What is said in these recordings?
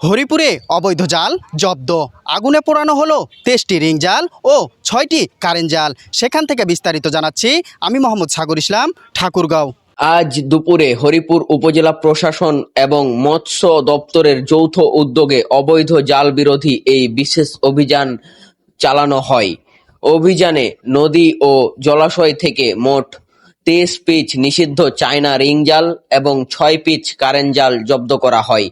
হরিপুরে অবৈধ জাল জব্দ, আগুনে পোড়ানো হলো 23টি রিং জাল ও 6টি কারেন্ট জাল। সেখান থেকে বিস্তারিত জানাচ্ছি আমি মোহাম্মদ সাগর ইসলাম, ঠাকুরগাঁও। আজ দুপুরে হরিপুর উপজেলা প্রশাসন এবং মৎস্য দপ্তরের যৌথ উদ্যোগে অবৈধ জাল বিরোধী এই বিশেষ অভিযান চালানো হয়। অভিযানে নদী ও জলাশয় থেকে মোট 23 পিচ নিষিদ্ধ চায়না রিং জাল এবং 6 পিচ কারেন্ট জাল জব্দ করা হয়।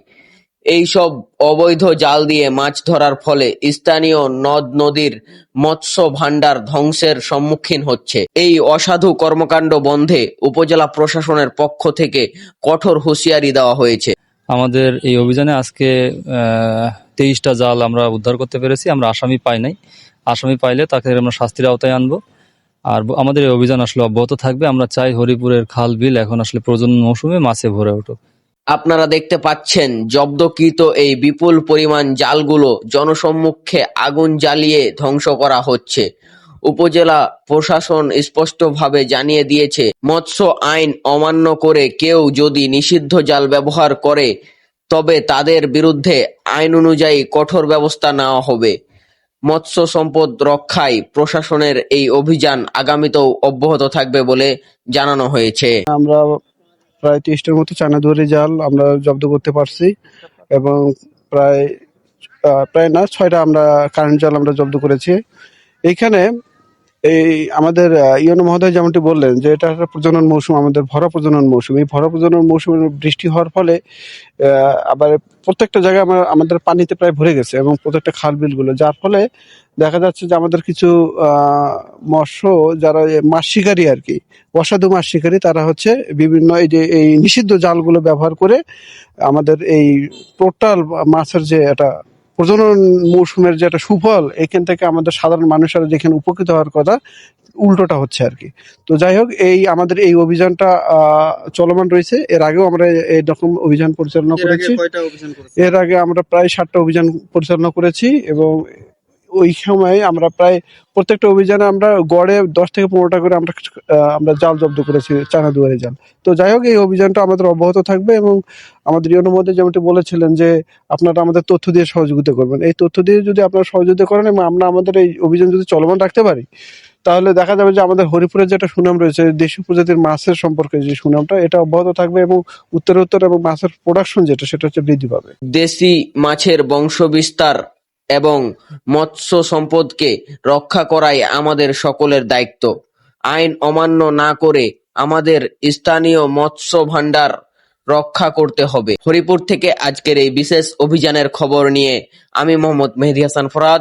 এইসব অবৈধ জাল দিয়ে মাছ ধরার ফলে স্থানীয় নদ-নদীর মৎস্য ভাণ্ডার ধ্বংসের সম্মুখীন হচ্ছে। এই অসাধু কর্মকাণ্ড বন্ধে উপজেলা প্রশাসনের পক্ষ থেকে কঠোর হুঁশিয়ারি দেওয়া হয়েছে। আমাদের এই অভিযানে আজকে 23টা জাল আমরা উদ্ধার করতে পেরেছি। আমরা আসামি পাই নাই। আসামি পাইলে তাকে আমরা শাস্তির আওতায় আনবো। আর আমাদের এই অভিযান আসলে অব্যাহত থাকবে। আমরা চাই হরিপুরের খাল বিল এখন আসলে প্রজনন মৌসুমে মাছে ভরে উঠুক। আপনারা দেখতে পাচ্ছেন জব্দকৃত এই বিপুল পরিমাণ জালগুলো জনসম্মুখে আগুন জ্বালিয়ে ধ্বংস করা হচ্ছে। উপজেলা প্রশাসন স্পষ্টভাবে জানিয়ে দিয়েছে, মৎস্য আইন অমান্য করে কেউ যদি নিষিদ্ধ জাল ব্যবহার করে তবে তাদের বিরুদ্ধে আইন অনুযায়ী কঠোর ব্যবস্থা নেওয়া হবে। মৎস্য সম্পদ রক্ষায় প্রশাসনের এই অভিযান আগামীতেও অব্যাহত থাকবে বলে জানানো হয়েছে। আমরা প্রায় 30টার মতো চায়না দুয়ারি জাল আমরা জব্দ করতে পারছি এবং প্রায় প্রায় না 6টা আমরা কারেন্ট জাল আমরা জব্দ করেছি। এইখানে এই আমাদের ইউনো মহোদয় যেমনটি বললেন যে এটা একটা প্রজনন মৌসুম, আমাদের ভরা প্রজনন মৌসুম। এই ভরা প্রজনন মৌসুমে বৃষ্টি হওয়ার ফলে আবার প্রত্যেকটা জায়গায় আমাদের পানিতে প্রায় ভরে গেছে এবং প্রত্যেকটা খাল বিলগুলো, যার ফলে দেখা যাচ্ছে যে আমাদের কিছু মৎস্য যারা মাছ শিকারী আর কি, অসাধু মাছ শিকারী, তারা হচ্ছে বিভিন্ন এই যে এই নিষিদ্ধ জালগুলো ব্যবহার করে আমাদের এই টোটাল মাছের যে একটা প্রজনন মৌসুমের যে একটা সুফল, এখান থেকে আমাদের সাধারণ মানুষেরা যেখানে উপকৃত হওয়ার কথা, উল্টোটা হচ্ছে আর কি। তো যাই হোক, এই আমাদের এই অভিযানটা চলমান রয়েছে। এর আগেও আমরা এরকম অভিযান পরিচালনা করেছি। এর আগে আমরা প্রায় 7টা অভিযান পরিচালনা করেছি এবং ওই সময় আমরা প্রায় প্রত্যেকটা অভিযানে আমরা গড়ে 10 থেকে 15টা করে আমরা জাল জব্দ করেছি, চায়না দুয়ারি জাল। তো যাই হোক, এই অভিযানটা আমাদের অব্যাহত থাকবে এবং আমাদের ইউনো মধ্যে যেমনটি বলেছিলেন যে আপনারা আমাদের তথ্য দিয়ে সহযোগিতা করবেন। এই তথ্য দিয়ে যদি আপনারা সহযোগিতা করেন এবং আমরা আমাদের এই অভিযান যদি চলমান রাখতে পারি, তাহলে দেখা যাবে যে আমাদের হরিপুরের যেটা সুনাম রয়েছে, দেশীয় প্রজাতির মাছের সম্পর্কে যে সুনামটা, এটা অব্যাহত থাকবে এবং উত্তরোত্তর এবং মাছের প্রোডাকশন সেটা হচ্ছে বৃদ্ধি পাবে। দেশি মাছের বংশবিস্তার এবং মৎস্য সম্পদকে রক্ষা করাই আমাদের সকলের দায়িত্ব। আইন অমান্য না করে আমাদের স্থানীয় মৎস্য ভাণ্ডার রক্ষা করতে হবে। হরিপুর থেকে আজকের এই বিশেষ অভিযানের খবর নিয়ে আমি মোহাম্মদ মেহেদী হাসান ফরাদ।